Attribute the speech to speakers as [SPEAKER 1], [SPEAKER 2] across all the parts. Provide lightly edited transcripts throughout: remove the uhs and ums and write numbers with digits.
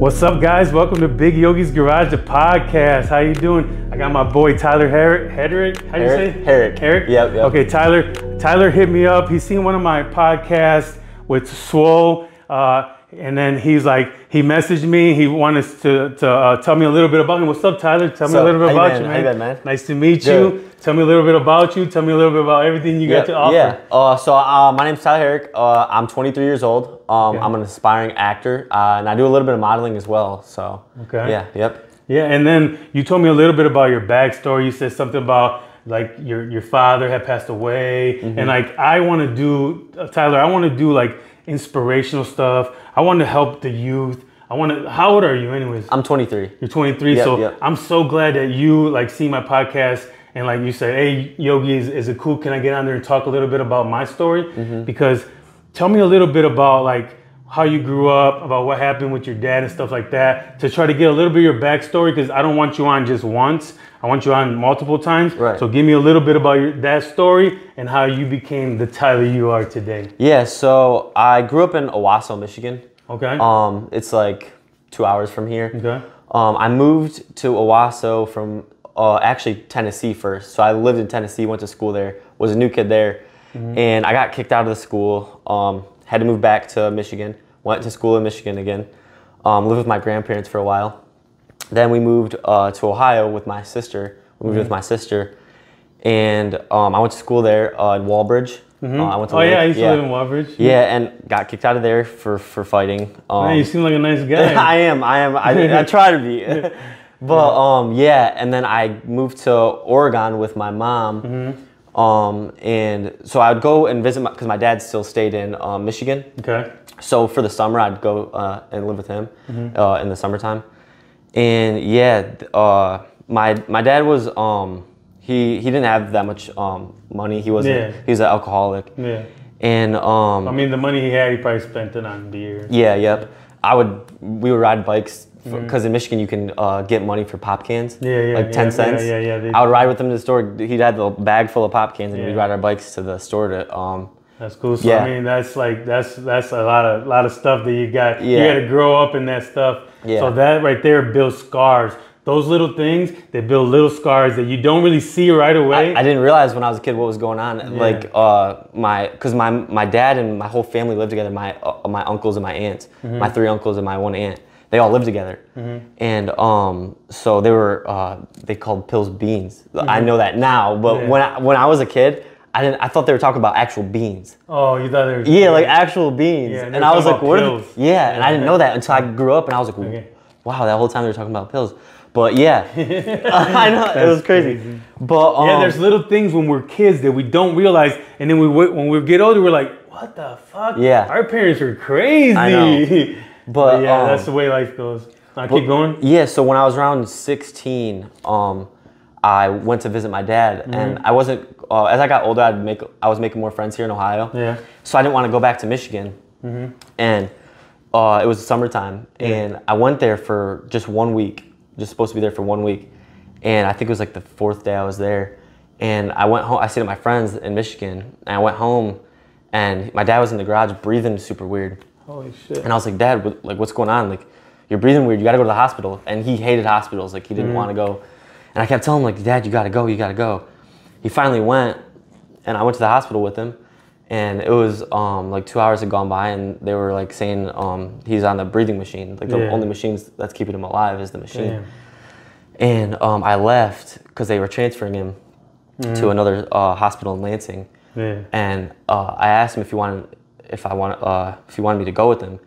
[SPEAKER 1] What's up, guys? Welcome to Big Yogi's Garage, the podcast. How you doing? I got my boy Tyler Herrick. How do you say?
[SPEAKER 2] Herrick.
[SPEAKER 1] Yep. Okay, Tyler hit me up. He's seen one of my podcasts with Swole, and then he messaged me. He wanted to tell me a little bit about him. What's up, Tyler? Tell me a little bit about you, man.
[SPEAKER 2] How you been, man?
[SPEAKER 1] Nice to meet you. Tell me a little bit about you. Tell me a little bit about everything you got to offer.
[SPEAKER 2] Yeah. My name's Tyler Herrick. I'm 23 years old. I'm an aspiring actor, and I do a little bit of modeling as well. So.
[SPEAKER 1] Okay.
[SPEAKER 2] Yeah. Yep.
[SPEAKER 1] Yeah, and then you told me a little bit about your backstory. You said something about like your father had passed away, and like I want to do, Tyler. I want to do like inspirational stuff. I want to help the youth. How old are you, anyways?
[SPEAKER 2] I'm 23.
[SPEAKER 1] You're 23.
[SPEAKER 2] Yep.
[SPEAKER 1] I'm so glad that you like see my podcast. And like you said, hey, Yogi, is it cool? Can I get on there and talk a little bit about my story? Because tell me a little bit about like how you grew up, about what happened with your dad and stuff like that, to try to get a little bit of your backstory, because I don't want you on just once. I want you on multiple times.
[SPEAKER 2] Right.
[SPEAKER 1] So give me a little bit about that story and how you became the Tyler you are today.
[SPEAKER 2] Yeah, so I grew up in Owasso, Michigan.
[SPEAKER 1] Okay.
[SPEAKER 2] It's like 2 hours from here.
[SPEAKER 1] Okay.
[SPEAKER 2] I moved to Owasso from actually Tennessee first. So I lived in Tennessee, went to school there, was a new kid there, and I got kicked out of the school. Had to move back to Michigan, went to school in Michigan again, lived with my grandparents for a while. Then we moved to Ohio with my sister. We moved with my sister, and I went to school there in Walbridge. I went to
[SPEAKER 1] I used to live in Walbridge.
[SPEAKER 2] Yeah, and got kicked out of there for fighting.
[SPEAKER 1] Man, you seem like a nice guy.
[SPEAKER 2] I am. I try to be. But and then I moved to Oregon with my mom. And so I'd go and visit because my dad still stayed in Michigan. Okay. So for the summer, I'd go and live with him in the summertime. And my dad was he didn't have that much money. He wasn't. Yeah. He was an alcoholic. Yeah. And
[SPEAKER 1] I mean, the money he had, he probably spent it on beer.
[SPEAKER 2] Yeah. Yep. We would ride bikes. Because in Michigan you can get money for pop cans, like 10 cents. Yeah. I would ride with him to the store. He'd have the bag full of pop cans, and we'd ride our bikes to the store to.
[SPEAKER 1] That's cool. So I mean, that's a lot of stuff that you got. You got to grow up in that stuff. Yeah. So that right there builds scars. Those little things, they build little scars that you don't really see right away.
[SPEAKER 2] I didn't realize when I was a kid what was going on. Yeah. Like because my dad and my whole family lived together. My uncles and my aunts, my 3 uncles and my 1 aunt. They all lived together, and so they called pills beans. I know that now, but when I was a kid, I thought they were talking about actual beans.
[SPEAKER 1] Oh, you thought they were?
[SPEAKER 2] Yeah, like actual beans.
[SPEAKER 1] Yeah,
[SPEAKER 2] and I was like, what? And I didn't know that until I grew up, and I was like, wow, that whole time they were talking about pills. But yeah, I know it was crazy. But
[SPEAKER 1] there's little things when we're kids that we don't realize, and then when we get older, we're like, what the fuck?
[SPEAKER 2] Yeah,
[SPEAKER 1] our parents are crazy.
[SPEAKER 2] I know. But
[SPEAKER 1] that's the way life goes. Keep going.
[SPEAKER 2] Yeah, so when I was around 16, I went to visit my dad, and I wasn't. As I got older, I was making more friends here in Ohio. Yeah. So I didn't want to go back to Michigan, and it was summertime, and I went there for just 1 week. Just supposed to be there for 1 week, and I think it was like the 4th day I was there, and I went home. I stayed at my friends in Michigan, and I went home, and my dad was in the garage breathing super weird.
[SPEAKER 1] Holy shit.
[SPEAKER 2] And I was like, Dad, what's going on? Like, you're breathing weird. You got to go to the hospital. And he hated hospitals. Like, he didn't want to go. And I kept telling him, like, Dad, you got to go. You got to go. He finally went, and I went to the hospital with him. And it was like 2 hours had gone by, and they were like saying he's on the breathing machine. Like, the only machine that's keeping him alive is the machine. Damn. And I left because they were transferring him to another hospital in Lansing. Yeah. And I asked him if he wanted me to go with him,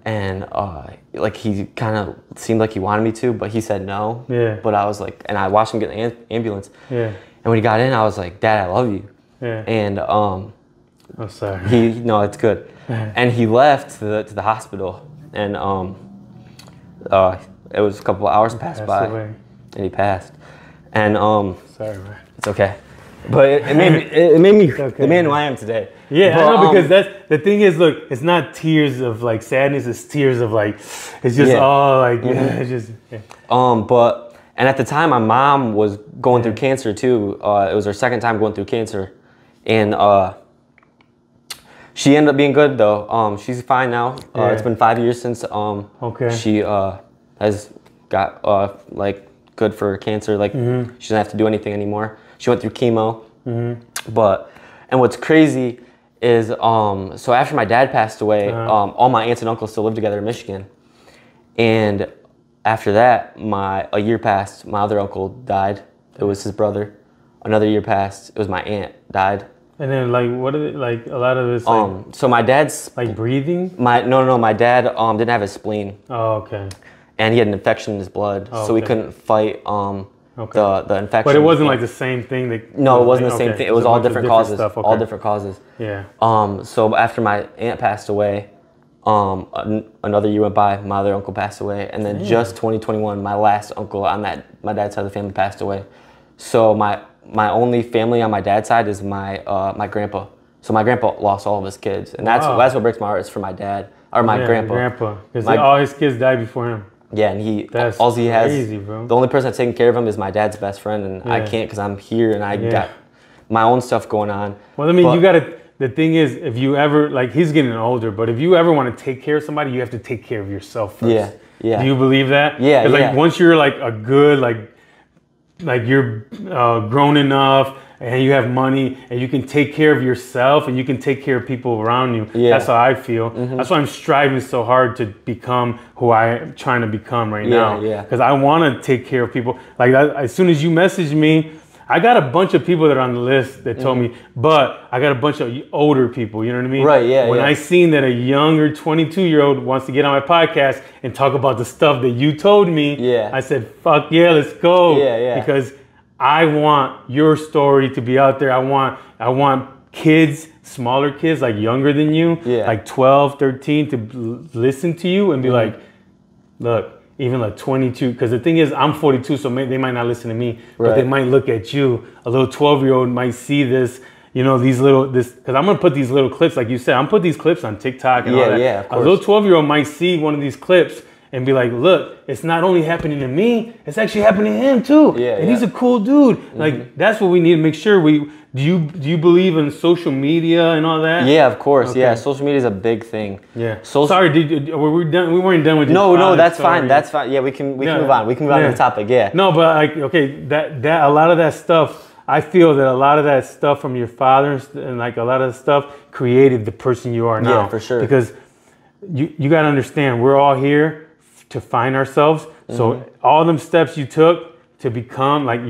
[SPEAKER 2] and like he kind of seemed like he wanted me to, but he said no. Yeah. But I was like, and I watched him get in the ambulance. Yeah. And when he got in, I was like, Dad, I love you. Yeah. And I'm sorry. No, it's good. And he left to the hospital, and it was a couple of hours passed by, and he passed. And
[SPEAKER 1] sorry, man.
[SPEAKER 2] It's okay. But it made me the man who I am today.
[SPEAKER 1] Yeah, I know, because that's the thing is, look, it's not tears of like sadness, it's tears of like, it's just all like, it's just.
[SPEAKER 2] But at the time, my mom was going through cancer too. It was her 2nd time going through cancer, and She ended up being good though. She's fine now. It's been 5 years since she has got like good for cancer. Like she doesn't have to do anything anymore. She went through chemo. And what's crazy is so after my dad passed away, all my aunts and uncles still lived together in Michigan. And after that, a year passed. My other uncle died. It was his brother. Another year passed. It was my aunt died.
[SPEAKER 1] And then like what is it like? A lot of it's like
[SPEAKER 2] so my dad's
[SPEAKER 1] like breathing.
[SPEAKER 2] My dad didn't have his spleen.
[SPEAKER 1] Oh, okay.
[SPEAKER 2] And he had an infection in his blood, so he couldn't fight the infection.
[SPEAKER 1] But it wasn't like the same thing.
[SPEAKER 2] No, it wasn't the same thing. It was all different causes.
[SPEAKER 1] Stuff. Okay.
[SPEAKER 2] All different causes.
[SPEAKER 1] Yeah.
[SPEAKER 2] So after my aunt passed away, another year went by. My other uncle passed away, and then just 2021, my last uncle on my dad's side of the family passed away. So my only family on my dad's side is my grandpa. So my grandpa lost all of his kids, and that's what breaks my heart. Is for my dad or my grandpa.
[SPEAKER 1] Because all his kids died before him.
[SPEAKER 2] Yeah, and
[SPEAKER 1] that's
[SPEAKER 2] all he has.
[SPEAKER 1] Crazy, bro.
[SPEAKER 2] The only person that's taking care of him is my dad's best friend, and I can't because I'm here and I got my own stuff going on.
[SPEAKER 1] Well, I mean, you gotta. The thing is, if you ever like, he's getting older, but if you ever want to take care of somebody, you have to take care of yourself first.
[SPEAKER 2] Yeah, yeah.
[SPEAKER 1] Do you believe that?
[SPEAKER 2] Yeah,
[SPEAKER 1] like once you're like a good like you're grown enough and you have money and you can take care of yourself and you can take care of people around you. Yeah. That's how I feel. That's why I'm striving so hard to become who I'm trying to become right now.
[SPEAKER 2] Yeah.
[SPEAKER 1] Because I want to take care of people. Like as soon as you message me, I got a bunch of people that are on the list that told me, but I got a bunch of older people, you know what I mean?
[SPEAKER 2] Right, yeah,
[SPEAKER 1] When I seen that a younger 22-year-old wants to get on my podcast and talk about the stuff that you told me, I said, fuck yeah, let's go.
[SPEAKER 2] Yeah.
[SPEAKER 1] Because I want your story to be out there. I want kids, smaller kids, like younger than you, like 12, 13, to listen to you and be like, look, even like 22, because the thing is, I'm 42, so they might not listen to me, but they might look at you. A little 12-year-old might see this, you know, because I'm gonna put these little clips, like you said, I'm put these clips on TikTok and all that.
[SPEAKER 2] Yeah, of course.
[SPEAKER 1] A little 12-year-old might see one of these clips and be like, look, it's not only happening to me, it's actually happening to him too. And he's a cool dude. Like, that's what we need to make sure do you believe in social media and all that?
[SPEAKER 2] Yeah, of course. Okay. Yeah, social media is a big thing.
[SPEAKER 1] Yeah. Sorry, were we done? We weren't done with your
[SPEAKER 2] No, that's fine. That's fine. Yeah, we can move on. We can move on to the topic. Yeah.
[SPEAKER 1] No, but like, okay, that a lot of that stuff, I feel that a lot of that stuff from your father and like a lot of the stuff created the person you are now.
[SPEAKER 2] Yeah, for sure.
[SPEAKER 1] Because you got to understand, we're all here to find ourselves. So all them steps you took to become like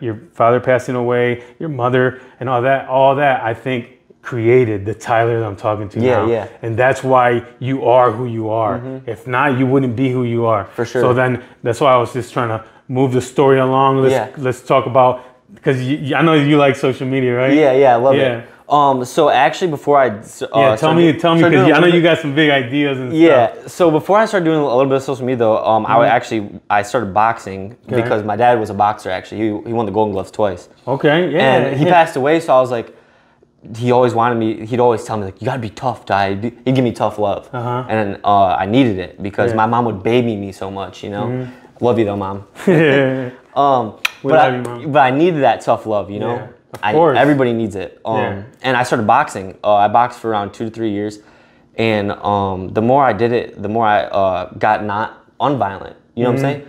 [SPEAKER 1] your father passing away, your mother and all that I think created the Tyler that I'm talking to now.
[SPEAKER 2] Yeah.
[SPEAKER 1] And that's why you are who you are. If not, you wouldn't be who you are.
[SPEAKER 2] For sure.
[SPEAKER 1] So then that's why I was just trying to move the story along. Let's talk about, because I know you like social media, right?
[SPEAKER 2] Yeah, I love it. So actually, before I
[SPEAKER 1] tell me, because I know you got some big ideas and stuff.
[SPEAKER 2] Yeah. So before I started doing a little bit of social media, though, I started boxing because my dad was a boxer. Actually, he won the Golden Gloves twice.
[SPEAKER 1] Okay. Yeah.
[SPEAKER 2] And he passed away, so I was like, he always wanted me. He'd always tell me like, you gotta be tough, Dad. He'd give me tough love, and I needed it because my mom would baby me so much. You know, love you though, Mom. But I needed that tough love. You know.
[SPEAKER 1] Yeah. Of course.
[SPEAKER 2] Everybody needs it. And I started boxing. I boxed for around 2 to 3 years. And the more I did it, the more I got not unviolent. You know what I'm saying?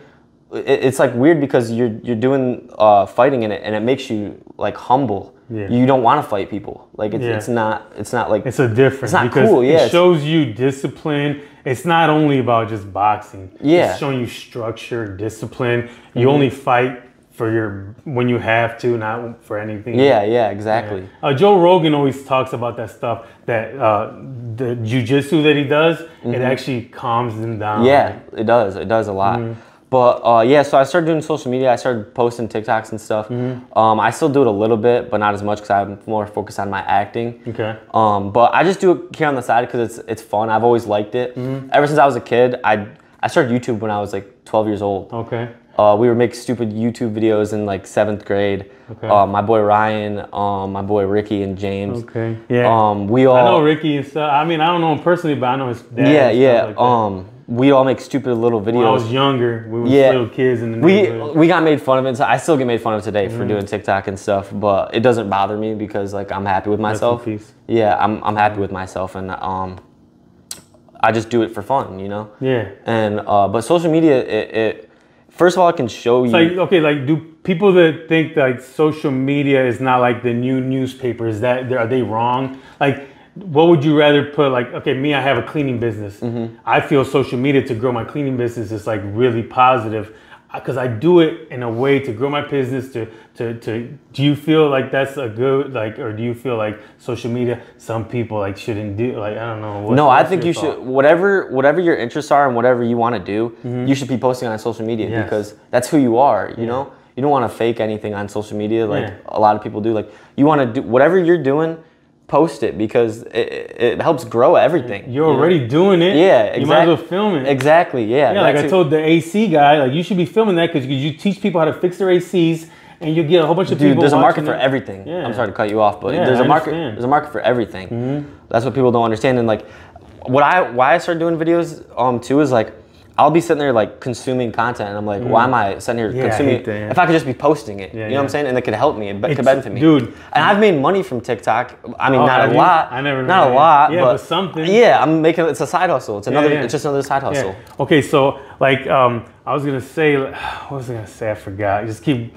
[SPEAKER 2] It's like weird because you're doing fighting in it and it makes you like humble. Yeah. You don't want to fight people. Like it's not like
[SPEAKER 1] it's a difference.
[SPEAKER 2] It's not cool. Yeah.
[SPEAKER 1] It shows you discipline. It's not only about just boxing.
[SPEAKER 2] Yeah.
[SPEAKER 1] It's showing you structure, discipline. You only fight for when you have to, not for anything.
[SPEAKER 2] Yeah, exactly.
[SPEAKER 1] Yeah. Joe Rogan always talks about that stuff, that the jujitsu that he does, it actually calms them down.
[SPEAKER 2] Yeah, it does. It does a lot. But so I started doing social media. I started posting TikToks and stuff. I still do it a little bit, but not as much because I'm more focused on my acting.
[SPEAKER 1] Okay.
[SPEAKER 2] But I just do it here on the side because it's fun. I've always liked it. Ever since I was a kid, I started YouTube when I was like 12 years old.
[SPEAKER 1] Okay.
[SPEAKER 2] We would make stupid YouTube videos in like 7th grade. Okay. My boy Ryan, my boy Ricky and James.
[SPEAKER 1] Okay. Yeah.
[SPEAKER 2] We all.
[SPEAKER 1] I know Ricky and stuff. I mean, I don't know him personally, but I know his dad.
[SPEAKER 2] Yeah. we all make stupid little videos.
[SPEAKER 1] When I was younger, we were little kids in the neighborhood.
[SPEAKER 2] We got made fun of it. I still get made fun of today for doing TikTok and stuff, but it doesn't bother me because like I'm happy with myself. Yeah, I'm happy with myself, and I just do it for fun, you know.
[SPEAKER 1] Yeah.
[SPEAKER 2] And but social media, it first of all, it can show you.
[SPEAKER 1] Like, okay, like do people that think like social media is not like the new newspaper, are they wrong? Like, what would you rather put? Like, okay, me, I have a cleaning business. I feel social media to grow my cleaning business is like really positive because I do it in a way to grow my business. Do you feel like that's a good like, or do you feel like social media some people like shouldn't do? Like, I don't know.
[SPEAKER 2] No, I think you should whatever your interests are and whatever you want to do, you should be posting on social media because that's who you are. You know, you don't want to fake anything on social media like a lot of people do. Like, you want to do whatever you're doing. Post it because it helps grow everything.
[SPEAKER 1] You're already doing it.
[SPEAKER 2] Yeah, exactly.
[SPEAKER 1] You might as well film it.
[SPEAKER 2] Exactly, yeah.
[SPEAKER 1] Yeah, like I told the AC guy, like you should be filming that because you teach people how to fix their ACs and you get a whole bunch of people.
[SPEAKER 2] Dude, there's a market for everything.
[SPEAKER 1] Yeah.
[SPEAKER 2] I'm sorry to cut you off, but there's a market. There's a market for everything. That's what people don't understand. And like, why I started doing videos too is like, I'll be sitting there like consuming content and I'm like, why am I sitting here consuming it? If I could just be posting it, you know what I'm saying? And it could help me, it could benefit me.
[SPEAKER 1] Dude.
[SPEAKER 2] And I've made money from TikTok. I mean, not a lot.
[SPEAKER 1] I never
[SPEAKER 2] Not a lot,
[SPEAKER 1] but something.
[SPEAKER 2] Yeah, I'm making, it's a side hustle. It's another, it's just another side hustle.
[SPEAKER 1] Okay, so like, I was gonna say, what was I gonna say? I forgot. Just keep,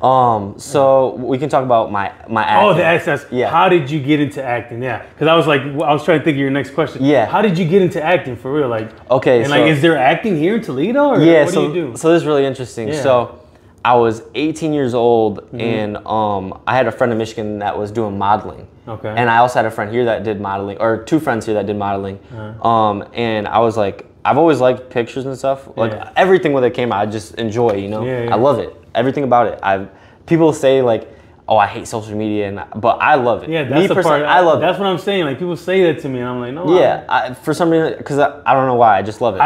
[SPEAKER 2] so we can talk about my acting.
[SPEAKER 1] Oh, the access. Yeah. How did you get into acting? Yeah, because I was like, I was trying to think of your next question.
[SPEAKER 2] Yeah.
[SPEAKER 1] How did you get into acting for real? Like,
[SPEAKER 2] okay,
[SPEAKER 1] and like, is there acting here in Toledo? Or what do you do?
[SPEAKER 2] So this is really interesting. Yeah. So I was 18 years old, and I had a friend in Michigan that was doing modeling.
[SPEAKER 1] Okay.
[SPEAKER 2] And I also had a friend here that did modeling, or two friends here that did modeling. And I was like, I've always liked pictures and stuff. Like everything when it came out, I just enjoy. You know, I love it. Everything about it. People say like, oh, I hate social media, but I love it.
[SPEAKER 1] Yeah, that's the part.
[SPEAKER 2] I love it.
[SPEAKER 1] That's what I'm saying. Like people say that to me, and I'm like, no.
[SPEAKER 2] Yeah, for some reason, because I don't know why, I just love it.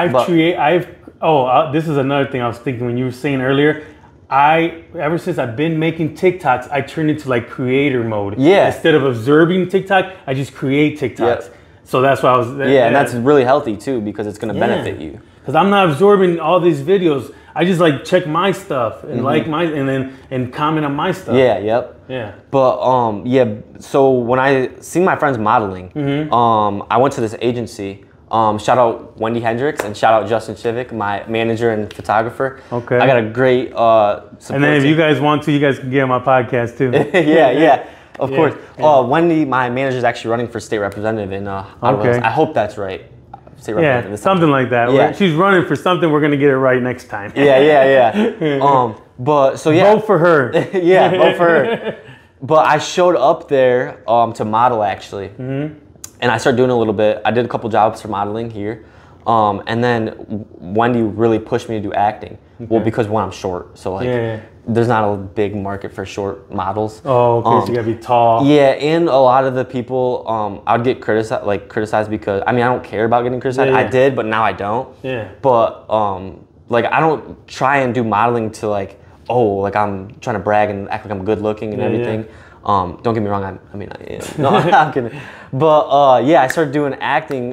[SPEAKER 1] This is another thing I was thinking when you were saying earlier. Ever since I've been making TikToks, I turned into like creator mode. Yeah. Instead of observing TikTok, I just create TikToks. Yep. So that's why I was.
[SPEAKER 2] And that's really healthy too because it's gonna benefit you.
[SPEAKER 1] Because I'm not absorbing all these videos. I just like check my stuff and like and comment on my stuff.
[SPEAKER 2] Yeah. Yep.
[SPEAKER 1] Yeah.
[SPEAKER 2] But So when I seen my friends modeling, I went to this agency. Shout out Wendy Hendricks and shout out Justin Chivik, my manager and photographer. Okay. I got a great support
[SPEAKER 1] and then if you guys want to, you guys can get on my podcast too.
[SPEAKER 2] yeah. Of course. Wendy, my manager, is actually running for state representative in I hope that's right. State representative.
[SPEAKER 1] Something like that. Yeah. She's running for something. We're gonna get it right next time.
[SPEAKER 2] But so yeah.
[SPEAKER 1] Vote for her.
[SPEAKER 2] Vote for her. But I showed up there to model actually, and I started doing a little bit. I did a couple jobs for modeling here, and then Wendy really pushed me to do acting. Well, because one, I'm short, so like there's not a big market for short models.
[SPEAKER 1] Oh, okay, so you gotta be tall.
[SPEAKER 2] Yeah, and a lot of the people, I'd get criticized because, I mean, I don't care about getting criticized. I did, but now I don't. Yeah. But like, I don't try and do modeling to like, oh, like I'm trying to brag and act like I'm good looking and everything. Don't get me wrong, I mean, I am. No, I'm kidding. But I started doing acting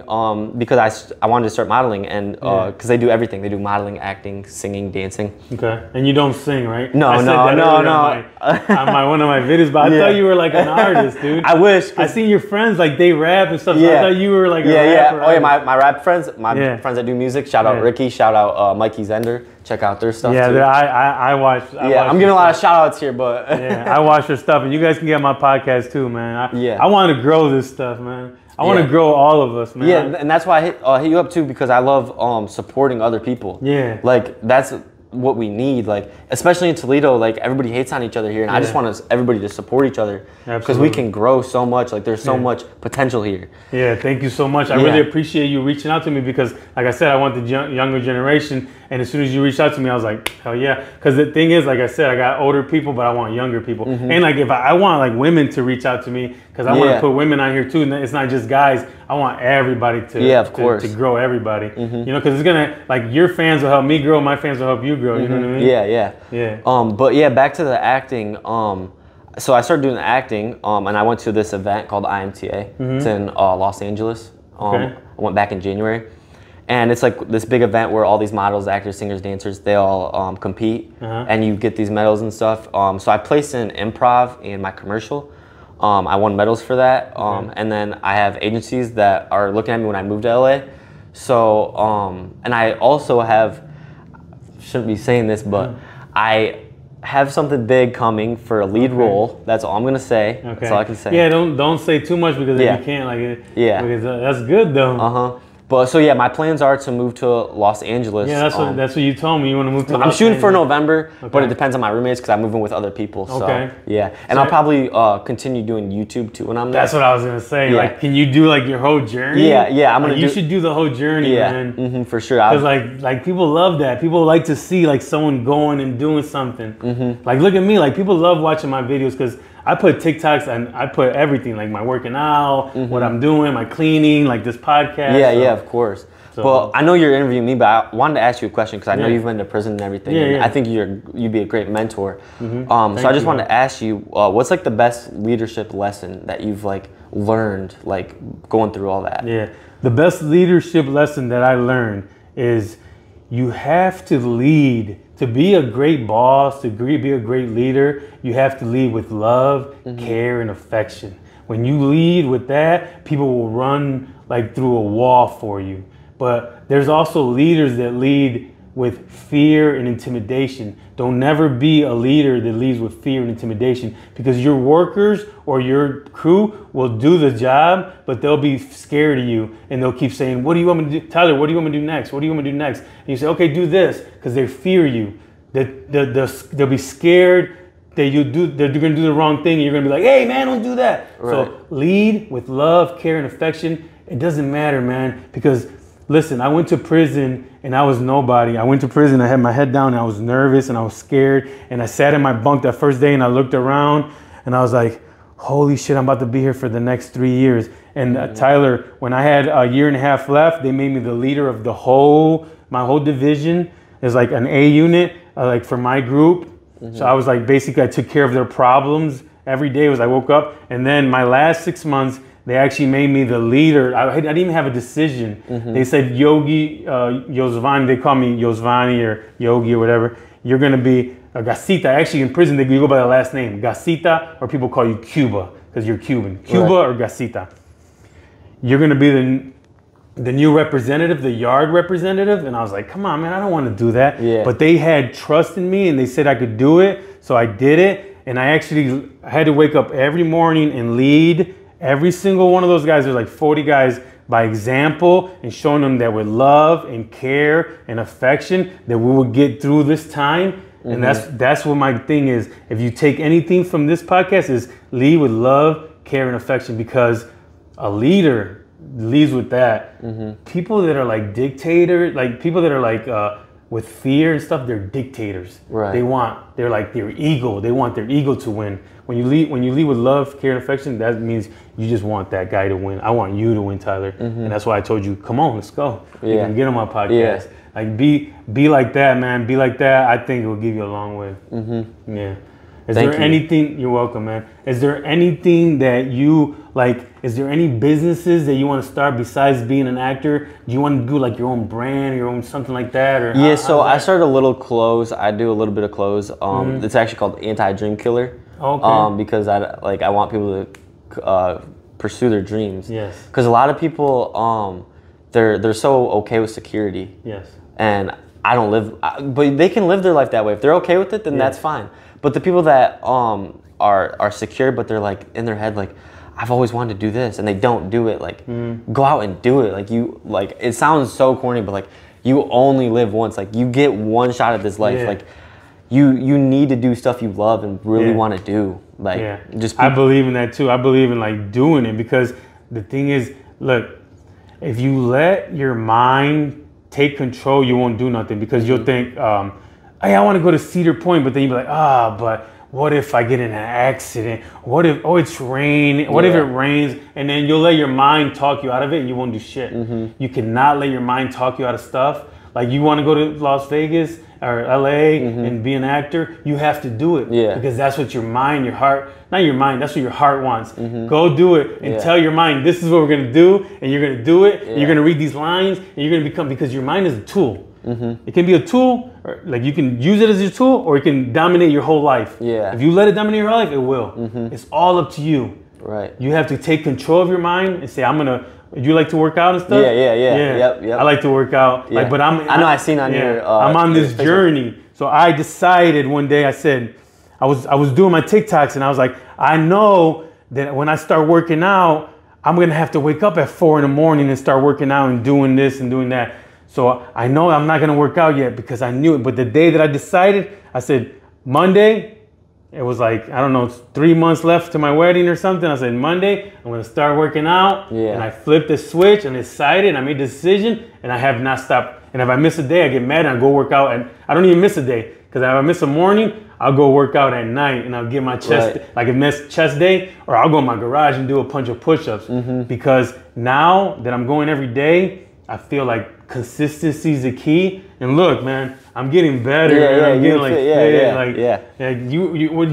[SPEAKER 2] because I wanted to start modeling, and because they do everything. They do modeling, acting, singing, dancing.
[SPEAKER 1] Okay. And you don't sing, right?
[SPEAKER 2] No.
[SPEAKER 1] On one of my videos, but I thought you were like an artist, dude.
[SPEAKER 2] I wish.
[SPEAKER 1] I seen your friends, like they rap and stuff. So I thought you were like a rapper.
[SPEAKER 2] Oh yeah, my rap friends, friends that do music. Shout out Ricky, shout out Mikey Zender. Check out their stuff too.
[SPEAKER 1] I watch.
[SPEAKER 2] I'm getting a lot of shout outs here, but
[SPEAKER 1] I watch their stuff, and you guys can get on my podcast too, man. I want to grow this stuff, man. I want to grow all of us, man.
[SPEAKER 2] Yeah, and that's why I hit you up too, because I love supporting other people. Yeah. Like that's what we need, like especially in Toledo, like everybody hates on each other here, and I just want everybody to support each other because we can grow so much. Like there's so much potential here. Yeah, thank you so much. I really appreciate you reaching out to me because, like I said, I want the younger generation, and as soon as you reached out to me, I was like, hell yeah. Because the thing is, like I said, I got older people, but I want younger people, and like if I want like women to reach out to me because I want to put women on here too, and it's not just guys. I want everybody to to grow everybody. You know, because it's gonna, like, your fans will help me grow, my fans will help you grow. You know what I mean? Yeah. But yeah, back to the acting. So I started doing acting, and I went to this event called IMTA. It's in Los Angeles. I went back in January, And it's like this big event where all these models, actors, singers, dancers, they all compete, and you get these medals and stuff. So I placed in improv in my commercial. I won medals for that. And then I have agencies that are looking at me when I moved to LA. So, and I also have, shouldn't be saying this, but I have something big coming for a lead role. That's all I'm gonna say. That's all I can say.
[SPEAKER 1] Yeah, don't say too much because if you can't, like, because that's good though.
[SPEAKER 2] But so yeah, my plans are to move to Los Angeles.
[SPEAKER 1] Yeah, that's what you told me. You want to move to.
[SPEAKER 2] I'm shooting for November, but it depends on my roommates because I'm moving with other people. So yeah, and I'll probably continue doing YouTube too when I'm there.
[SPEAKER 1] That's what I was gonna say. Yeah. Like, can you do like your whole journey?
[SPEAKER 2] Yeah. I'm gonna.
[SPEAKER 1] You should do the whole journey, man.
[SPEAKER 2] For sure.
[SPEAKER 1] Because like people love that. People like to see like someone going and doing something. Like look at me. Like people love watching my videos because I put TikToks and I put everything, like my working out, what I'm doing, my cleaning, like this podcast.
[SPEAKER 2] Yeah, of course. So, well, I know you're interviewing me, but I wanted to ask you a question because I know you've been to prison and everything. And I think you'd be a great mentor. So I just wanted to ask you, what's like the best leadership lesson that you've like learned, like going through all that?
[SPEAKER 1] Yeah, the best leadership lesson that I learned is you have to lead. To be a great boss, to be a great leader, you have to lead with love, care, and affection. When you lead with that, people will run like through a wall for you. But there's also leaders that lead with fear and intimidation. Don't never be a leader that leads with fear and intimidation because your workers or your crew will do the job, but they'll be scared of you and they'll keep saying, what do you want me to do? Tyler, what do you want me to do next? What do you want me to do next? And you say, okay, do this, because they fear you. They'll be scared that they're gonna do the wrong thing and you're gonna be like, hey man, don't do that. Right. So lead with love, care, and affection. It doesn't matter, man, because listen, I went to prison and I was nobody. I went to prison, I had my head down and I was nervous and I was scared. And I sat in my bunk that first day and I looked around and I was like, holy shit, I'm about to be here for the next 3 years. And Tyler, when I had a year and a half left, they made me the leader of my whole division. It's like an A unit, like for my group. So I was like, basically I took care of their problems every day as I woke up. And then my last 6 months, they actually made me the leader. I didn't even have a decision. They said, Yogi'z, they call me Yogi'z or Yogi or whatever. You're gonna be a Gasita. Actually in prison, you go by the last name, Gasita, or people call you Cuba, because you're Cuban. Cuba or Gasita. You're gonna be the new representative, the yard representative. And I was like, come on, man, I don't wanna do that. But they had trust in me and they said I could do it. So I did it. And I had to wake up every morning and lead every single one of those guys. There's like 40 guys by example and showing them that with love and care and affection that we will get through this time. And that's what my thing is. If you take anything from this podcast is lead with love, care, and affection, because a leader leads with that. People that are like dictators, like people that are like with fear and stuff, they're dictators. They're like their ego. They want their ego to win. When you lead with love, care, and affection, that means you just want that guy to win. I want you to win, Tyler. And that's why I told you, come on, let's go. You can get on my podcast. Like be like that, man. Be like that. I think it will give you a long way. Yeah. Is there anything, you're welcome, man. Is there anything that you like, is there any businesses that you want to start besides being an actor? Do you want to do like your own brand, your own something like that? Or
[SPEAKER 2] I started a little clothes. I do a little bit of clothes. It's actually called Anti-Dream Killer. Because I want people to pursue their dreams. Because a lot of people, they're so okay with security. And I don't live, but they can live their life that way. If they're okay with it, then that's fine. But the people that are secure, but they're like in their head, like, I've always wanted to do this, and they don't do it. Like, go out and do it. Like it sounds so corny, but like you only live once. Like you get one shot at this life. Like you need to do stuff you love and really want to do. Like
[SPEAKER 1] I believe in that too. I believe in like doing it, because the thing is, look, if you let your mind take control, you won't do nothing, because you'll think, hey, I want to go to Cedar Point, but then you'll be like, but what if I get in an accident? What if, it's rain? What if it rains? And then you'll let your mind talk you out of it and you won't do shit. You cannot let your mind talk you out of stuff. Like you want to go to Las Vegas or LA and be an actor, you have to do it.
[SPEAKER 2] Yeah.
[SPEAKER 1] Because that's what your mind, your heart, not your mind, that's what your heart wants. Go do it and tell your mind, this is what we're going to do, and you're going to do it, and you're going to read these lines, and you're going to become, because your mind is a tool. It can be a tool, or like you can use it as your tool, or it can dominate your whole life.
[SPEAKER 2] Yeah.
[SPEAKER 1] If you let it dominate your life, it will. It's all up to you.
[SPEAKER 2] Right.
[SPEAKER 1] You have to take control of your mind and say, I'm going to, you like to work out and stuff?
[SPEAKER 2] Yeah. Yep.
[SPEAKER 1] I like to work out.
[SPEAKER 2] Yeah.
[SPEAKER 1] Like, but
[SPEAKER 2] I know I've seen on your
[SPEAKER 1] I'm on this
[SPEAKER 2] Facebook.
[SPEAKER 1] journey. So I decided one day, I said, I was doing my TikToks and I was like, I know that when I start working out, I'm going to have to wake up at 4 in the morning and start working out and doing this and doing that. So I know I'm not going to work out yet because I knew it. But the day that I decided, I said, Monday, it was like, I don't know, 3 months left to my wedding or something. I said, Monday, I'm going to start working out.
[SPEAKER 2] Yeah.
[SPEAKER 1] And I flipped the switch and decided, and I made the decision, and I have not stopped. And if I miss a day, I get mad and I go work out. And I don't even miss a day, because if I miss a morning, I'll go work out at night and I'll get my chest, like a miss chest day, or I'll go in my garage and do a bunch of push-ups. Because now that I'm going every day, I feel like consistency is the key. And look, man, I'm getting better. I'm getting like,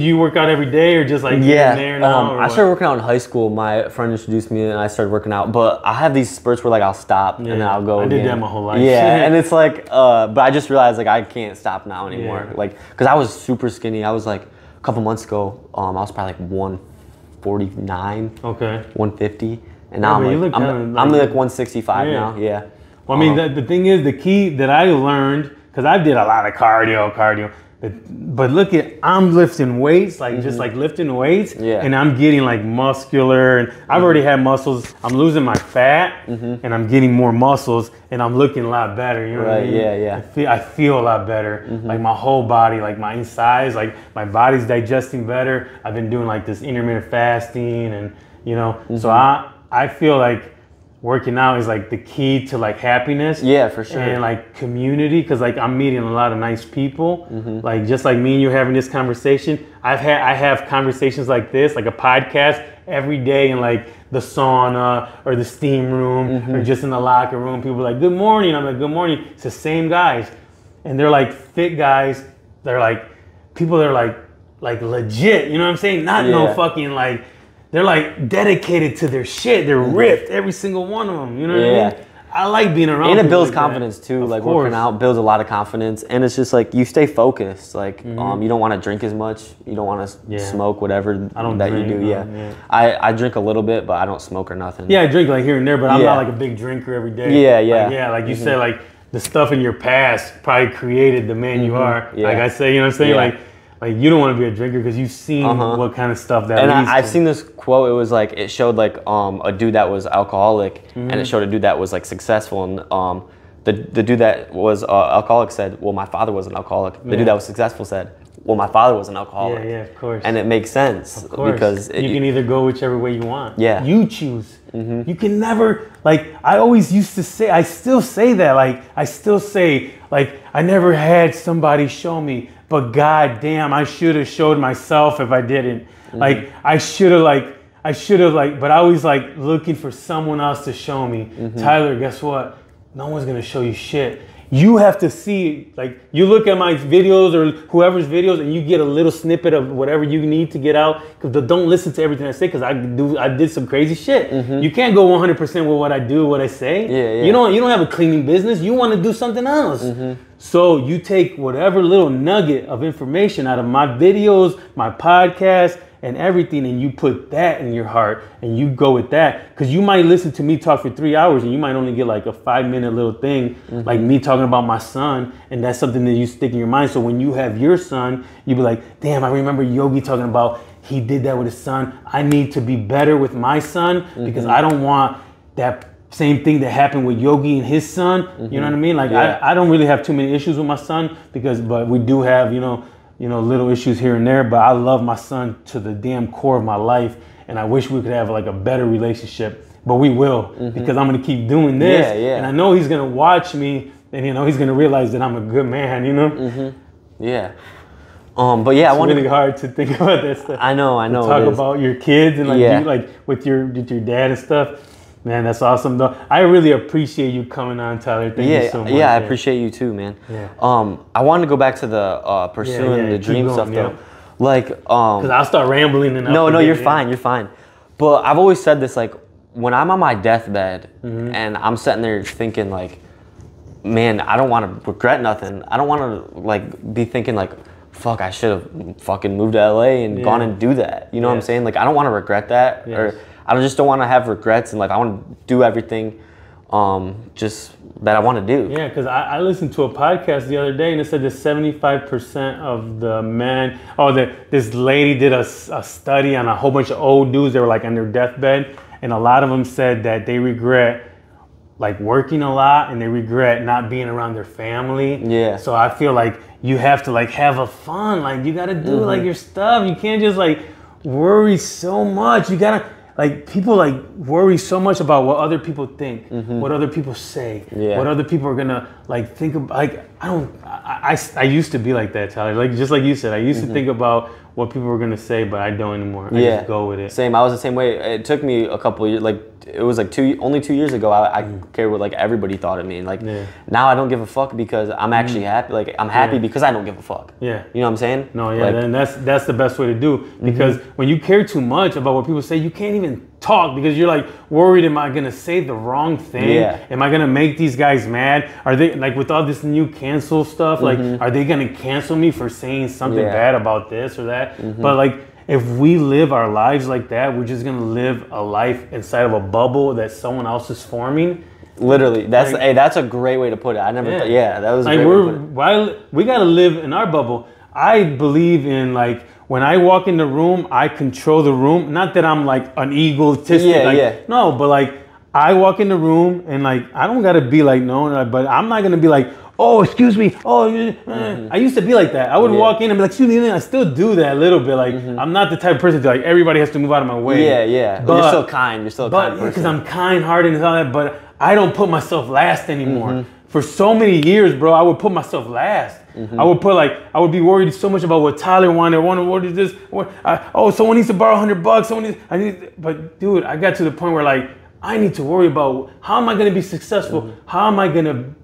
[SPEAKER 1] you work out every day or just like here and there now?
[SPEAKER 2] I started working out in high school. My friend introduced me and I started working out. But I have these spurts where like I'll stop and then I'll go.
[SPEAKER 1] I did that my whole life.
[SPEAKER 2] Yeah, and it's like, but I just realized like I can't stop now anymore.
[SPEAKER 1] Yeah.
[SPEAKER 2] Like, cause I was super skinny. I was like a couple months ago. I was probably like 149.
[SPEAKER 1] Okay.
[SPEAKER 2] 150. And now I'm like 165 now. Yeah.
[SPEAKER 1] Well, I mean, the thing is, the key that I learned, because I did a lot of cardio, but look at, I'm lifting weights, like just like lifting weights, and I'm getting like muscular, and I've already had muscles. I'm losing my fat, and I'm getting more muscles, and I'm looking a lot better. You know what I mean?
[SPEAKER 2] Yeah.
[SPEAKER 1] I feel a lot better. Like my whole body, like my insides, like my body's digesting better. I've been doing like this intermittent fasting, and you know, so I feel like working out is like the key to like happiness.
[SPEAKER 2] Yeah, for sure.
[SPEAKER 1] And like community, because like I'm meeting a lot of nice people. Like just like me and you having this conversation. I have conversations like this, like a podcast every day in like the sauna or the steam room or just in the locker room. People are like, good morning. I'm like, good morning. It's the same guys. And they're like fit guys. They're like people that are like legit, you know what I'm saying? Not no fucking like, they're like dedicated to their shit. They're ripped, every single one of them. You know what I mean? I like being around.
[SPEAKER 2] And it builds
[SPEAKER 1] like
[SPEAKER 2] confidence too. Like
[SPEAKER 1] course.
[SPEAKER 2] Working out builds a lot of confidence, and it's just like you stay focused. Like you don't want to drink as much. You don't want to smoke whatever you do. I drink a little bit, but I don't smoke or nothing.
[SPEAKER 1] Yeah, I drink like here and there, but I'm not like a big drinker every day. Like you said, like the stuff in your past probably created the man you are. Like I say, you know what I'm saying? Like you don't want to be a drinker because you've seen what kind of stuff that leads to.
[SPEAKER 2] I've seen this quote. It was like, it showed like a dude that was alcoholic, and it showed a dude that was like successful. And the dude that was alcoholic said, "Well, my father was an alcoholic." The dude that was successful said, "Well, my father was an alcoholic."
[SPEAKER 1] Yeah, of course.
[SPEAKER 2] And it makes sense because
[SPEAKER 1] you can either go whichever way you want.
[SPEAKER 2] Yeah,
[SPEAKER 1] you choose. You can never, like I always used to say. I still say that. Like I still say, like I never had somebody show me. But God damn, I should have showed myself if I didn't. Like I should have but I was like looking for someone else to show me. Tyler, guess what? No one's gonna show you shit. You have to see, like you look at my videos or whoever's videos and you get a little snippet of whatever you need to get out. Because don't listen to everything I say, because I did some crazy shit. You can't go 100% with what I do, what I say. You don't have a cleaning business. You want to do something else. So you take whatever little nugget of information out of my videos, my podcast, and everything, and you put that in your heart and you go with that. Because you might listen to me talk for 3 hours and you might only get like a 5-minute little thing, like me talking about my son, and that's something that you stick in your mind. So when you have your son, you be like, damn, I remember Yogi talking about he did that with his son. I need to be better with my son because I don't want that same thing that happened with Yogi and his son. You know what I mean? Like I don't really have too many issues with my son but we do have, you know, little issues here and there, but I love my son to the damn core of my life, and I wish we could have like a better relationship, but we will, because I'm gonna keep doing this, and I know he's gonna watch me, and you know he's gonna realize that I'm a good man, you know.
[SPEAKER 2] But yeah,
[SPEAKER 1] it's really hard to think about that stuff.
[SPEAKER 2] I know.
[SPEAKER 1] Talk about your kids and like you, like with your dad and stuff. Man, that's awesome though. I really appreciate you coming on, Tyler. Thank you so much.
[SPEAKER 2] Yeah, I appreciate you too, man.
[SPEAKER 1] Yeah.
[SPEAKER 2] I wanted to go back to the pursuing the dream stuff though. Like,
[SPEAKER 1] because I'll start rambling and
[SPEAKER 2] no, you're fine, you're fine. But I've always said this, like, when I'm on my deathbed and I'm sitting there thinking like, man, I don't want to regret nothing. I don't want to like be thinking like, fuck, I should have fucking moved to LA and gone and do that. You know what I'm saying? Like, I don't want to regret that, or I just don't want to have regrets in life. I want to do everything just that I want to do.
[SPEAKER 1] Yeah, because I listened to a podcast the other day and it said that 75% of the men, this lady did a study on a whole bunch of old dudes that were like on their deathbed, and a lot of them said that they regret like working a lot and they regret not being around their family. Yeah. So I feel like you have to like have a fun, like you gotta do like your stuff. You can't just like worry so much. You gotta, like, people like worry so much about what other people think, what other people say, what other people are gonna like think about. Like, I used to be like that, Tyler. Like, just like you said, I used to think about what people were gonna say, but I don't anymore. I just go with it.
[SPEAKER 2] Same. I was the same way. It took me a couple of years. Like, it was like only 2 years ago. I cared what like everybody thought of me. Like, now I don't give a fuck because I'm actually happy. Like, I'm happy because I don't give a fuck. Yeah. You know what I'm saying?
[SPEAKER 1] No. Yeah. Like, and that's the best way to do, because when you care too much about what people say, you can't even talk because you're like worried. Am I gonna say the wrong thing? Am I gonna make these guys mad? Are they like, with all this new cancel stuff? Like, are they gonna cancel me for saying something bad about this or that? But like, if we live our lives like that, we're just gonna live a life inside of a bubble that someone else is forming.
[SPEAKER 2] Literally, that's like, hey, that's a great way to put it. I never thought, that was a great way to put it.
[SPEAKER 1] We gotta live in our bubble. I believe in, like, when I walk in the room, I control the room. Not that I'm like an egotistic, no, but like, I walk in the room and like, I don't gotta be like known, but I'm not gonna be like, oh, excuse me, I used to be like that. I would walk in and be like, excuse me, I still do that a little bit. Like, I'm not the type of person to like, everybody has to move out of my way.
[SPEAKER 2] But you're still kind, you're still a kind person.
[SPEAKER 1] Because I'm kind-hearted and all that, but I don't put myself last anymore. For so many years, bro, I would put myself last. I would be worried so much about what Tyler wanted. What is this? Someone needs to borrow $100. But dude, I got to the point where like, I need to worry about how am I gonna be successful? How am I gonna,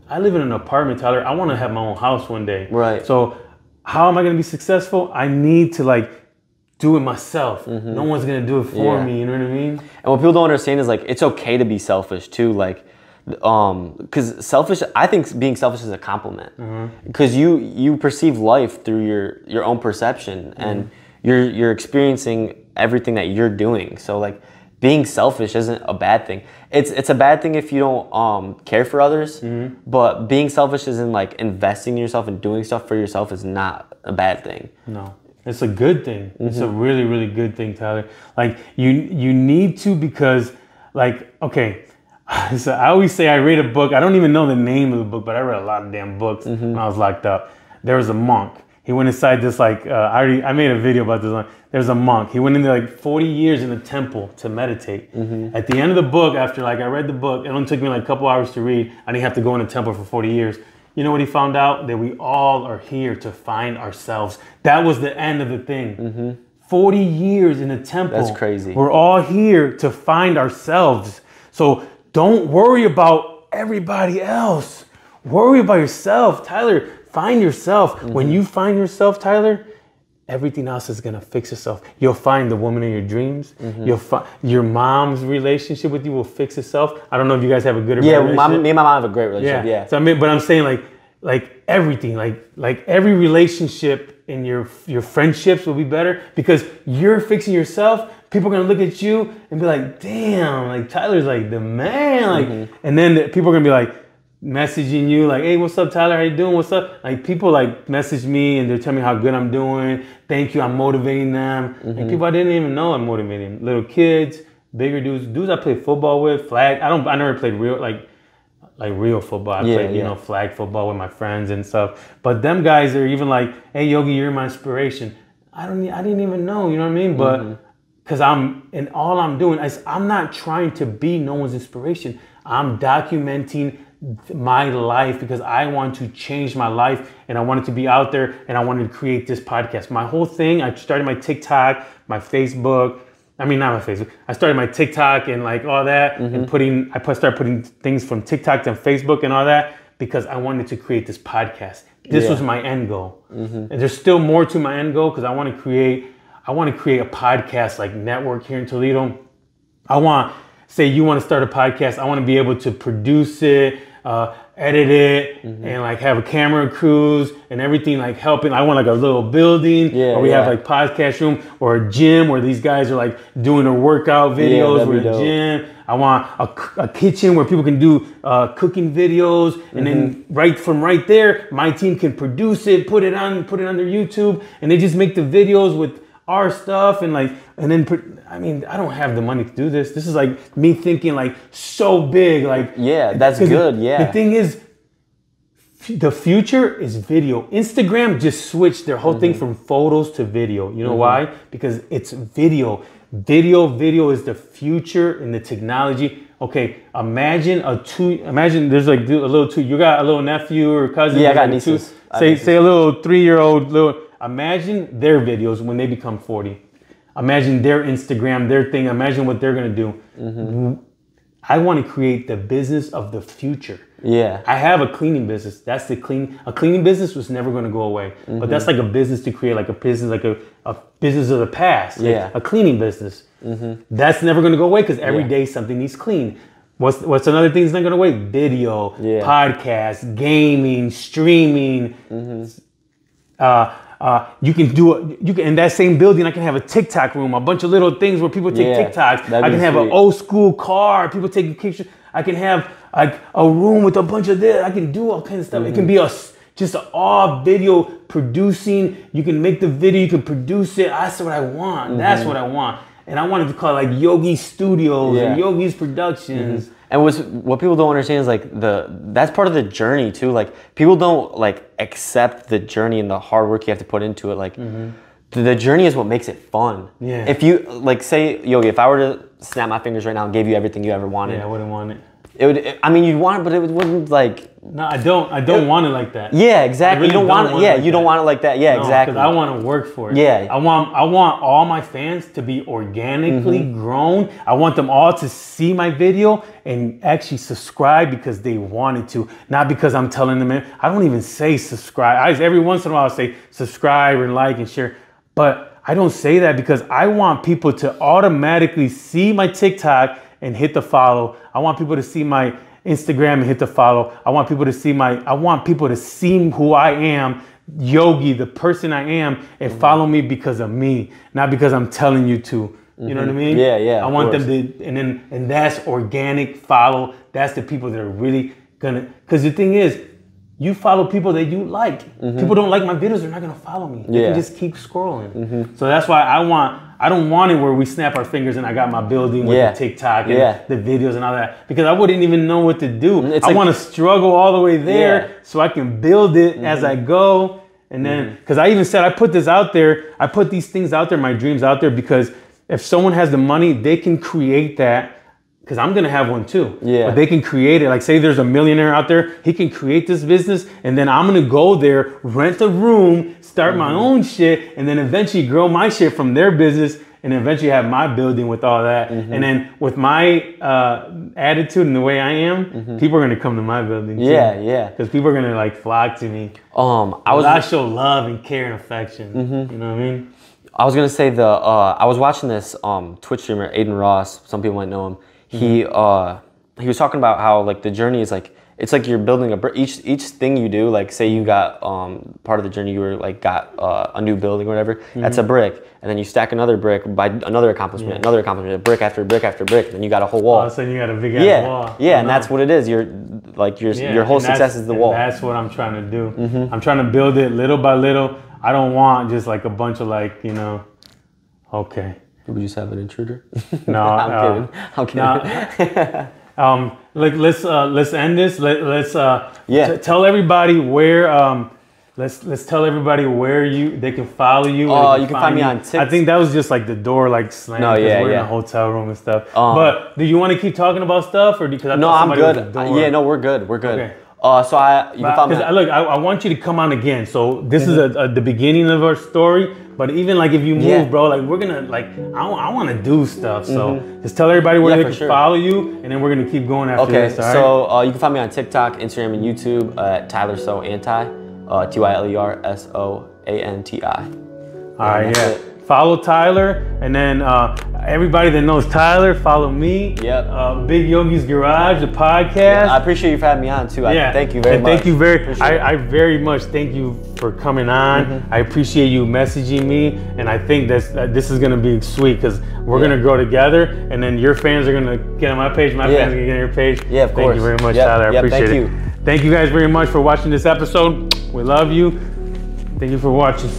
[SPEAKER 1] I live in an apartment, Tyler. I wanna have my own house one day. Right. So how am I gonna be successful? I need to like do it myself. No one's gonna do it for me, you know what I mean?
[SPEAKER 2] And what people don't understand is like, it's okay to be selfish too. Like, because I think being selfish is a compliment, because you perceive life through your own perception, and you're experiencing everything that you're doing. So like, being selfish isn't a bad thing. It's a bad thing if you don't care for others, but being selfish isn't like investing in yourself and doing stuff for yourself is not a bad thing.
[SPEAKER 1] No, it's a good thing. It's a really, really good thing, Tyler. Like, you need to, because like, okay, so I always say I read a book. I don't even know the name of the book, but I read a lot of damn books when I was locked up. There was a monk. He went inside this like, I made a video about this one. There's a monk. He went into like 40 years in a temple to meditate. At the end of the book, after like I read the book, it only took me like a couple hours to read. I didn't have to go in a temple for 40 years. You know what he found out? That we all are here to find ourselves. That was the end of the thing. 40 years in a temple.
[SPEAKER 2] That's crazy.
[SPEAKER 1] We're all here to find ourselves. So don't worry about everybody else. Worry about yourself, Tyler. Find yourself. When you find yourself, Tyler, everything else is gonna fix itself. You'll find the woman in your dreams. You'll find your mom's relationship with you will fix itself. I don't know if you guys have a good or bad relationship.
[SPEAKER 2] Me and my mom have a great relationship.
[SPEAKER 1] So I mean, but I'm saying like everything, like every relationship in your friendships will be better because you're fixing yourself. People are gonna look at you and be like, damn, like Tyler's like the man. Like, and then people are gonna be like messaging you like, hey, what's up, Tyler? How you doing? What's up? Like, people like message me and they're telling me how good I'm doing. Thank you. I'm motivating them. And people I didn't even know I'm motivating. Little kids, bigger dudes I play football with, flag. I never played real like real football. I played, you know, flag football with my friends and stuff. But them guys are even like, hey, Yogi, you're my inspiration. I didn't even know, you know what I mean? But because all I'm doing is I'm not trying to be no one's inspiration. I'm documenting my life because I want to change my life and I wanted to be out there and I wanted to create this podcast. My whole thing, I started my TikTok, my Facebook, I mean, not my Facebook. I started my TikTok and like all that, and started putting things from TikTok and Facebook and all that because I wanted to create this podcast. This was my end goal, and there's still more to my end goal because I want to create a podcast like network here in Toledo. Say you want to start a podcast, I want to be able to produce it, edit it, and like have a camera crews and everything like helping. I want like a little building where we have like podcast room or a gym where these guys are like doing their workout videos with a gym. I want a kitchen where people can do cooking videos, and then right there, my team can produce it, put it on their YouTube, and they just make the videos with our stuff and then I mean, I don't have the money to do this. This is like me thinking like so big, like
[SPEAKER 2] that's good.
[SPEAKER 1] The thing is, the future is video. Instagram just switched their whole thing from photos to video. You know why? Because it's video. Video is the future in the technology. Okay, imagine there's like a little two. You got a little nephew or cousin.
[SPEAKER 2] Yeah, I got nieces.
[SPEAKER 1] Say a little 3-year-old little. Imagine their videos when they become 40. Imagine their Instagram, their thing. Imagine what they're gonna do. I want to create the business of the future. Yeah. I have a cleaning business. A cleaning business was never going to go away. But that's like a business to create, like a business, like a business of the past. Like a cleaning business. That's never going to go away because every day something needs clean. What's another thing that's not going to go away? Video, podcasts, gaming, streaming. You can in that same building. I can have a TikTok room, a bunch of little things where people take TikToks. I can have an old school car, people taking pictures. I can have like a room with a bunch of this. I can do all kinds of stuff. It can be just all video producing. You can make the video, you can produce it. That's what I want. That's what I want. And I wanted to call it like Yogi'z Studios or Yogi'z Productions.
[SPEAKER 2] And what people don't understand is like that's part of the journey too. Like people don't like accept the journey and the hard work you have to put into it. Like the journey is what makes it fun. Yeah. If you like say Yogi, if I were to snap my fingers right now and gave you everything you ever wanted,
[SPEAKER 1] I wouldn't want it.
[SPEAKER 2] I mean, you'd want it, but it wouldn't like.
[SPEAKER 1] No, I don't want it like that.
[SPEAKER 2] Yeah, exactly. Really you don't want it. Yeah, you don't want it like that. Yeah, exactly.
[SPEAKER 1] Because I want to work for it.
[SPEAKER 2] Yeah.
[SPEAKER 1] I want all my fans to be organically grown. I want them all to see my video and actually subscribe because they wanted to, not because I'm telling them. I don't even say subscribe. Every once in a while I say subscribe and like and share, but I don't say that because I want people to automatically see my TikTok and hit the follow. I want people to see my Instagram and hit the follow. I want people to see who I am, Yogi, the person I am, and follow me because of me, not because I'm telling you to. You know what I mean?
[SPEAKER 2] Yeah.
[SPEAKER 1] I want them to, and that's organic follow. That's the people that are really gonna, because the thing is, you follow people that you like. People don't like my videos, they're not gonna follow me. They can just keep scrolling. So that's why I don't want it where we snap our fingers and I got my building with the TikTok and the videos and all that, because I wouldn't even know what to do. I want to struggle all the way there so I can build it as I go. And then, because I even said, I put these things out there, my dreams out there, because if someone has the money, they can create that. Because I'm going to have one too. Yeah. But they can create it. Like say there's a millionaire out there, he can create this business, and then I'm going to go there, rent a room, start my own shit, and then eventually grow my shit from their business, and eventually have my building with all that. And then with my attitude and the way I am, people are going to come to my building too. Yeah. Because people are going to like flock to me. I show love and care and affection. You know what I mean?
[SPEAKER 2] I was going to say I was watching this Twitch streamer, Aiden Ross. Some people might know him. He was talking about how like the journey is like, it's like you're building each thing you do, like say you got part of the journey you were like got a new building or whatever, that's a brick, and then you stack another brick by another accomplishment, brick after brick after brick, and then you got a whole wall.
[SPEAKER 1] All of a sudden you got a big ass wall.
[SPEAKER 2] Yeah, and that's what it is. Your whole success is the wall.
[SPEAKER 1] That's what I'm trying to do. I'm trying to build it little by little. I don't want just like a bunch of like, okay.
[SPEAKER 2] Did we just have an intruder?
[SPEAKER 1] No,
[SPEAKER 2] I'm kidding.
[SPEAKER 1] Let's end this. Let's tell everybody where let's tell everybody where they can follow you.
[SPEAKER 2] You can find me on TikTok.
[SPEAKER 1] I think that was just like the door like slammed. No, we're in a hotel room and stuff. But do you want to keep talking about stuff or because
[SPEAKER 2] I'm good. Yeah, no, we're good. We're good. Okay. So you can follow me.
[SPEAKER 1] Look, I want you to come on again. So this is the beginning of our story. But even like if you move, bro, like we're gonna like I want to do stuff. So just tell everybody where they can follow you, and then we're gonna keep going after this.
[SPEAKER 2] Okay. So you can find me on TikTok, Instagram, and YouTube at Tyler So Anti, TYLERSOANTI.
[SPEAKER 1] All right, yeah. Follow Tyler, and then everybody that knows Tyler, follow me.
[SPEAKER 2] Yep.
[SPEAKER 1] Big Yogi'z Garage, the podcast.
[SPEAKER 2] Yeah, I appreciate you for having me on too. Thank you very much.
[SPEAKER 1] Thank you I very much thank you for coming on. I appreciate you messaging me, and I think this is gonna be sweet because we're gonna grow together, and then your fans are gonna get on my page, my fans are gonna get on your page.
[SPEAKER 2] Yeah, of course.
[SPEAKER 1] Thank you very much, Tyler. I appreciate it. Thank you guys very much for watching this episode. We love you. Thank you for watching.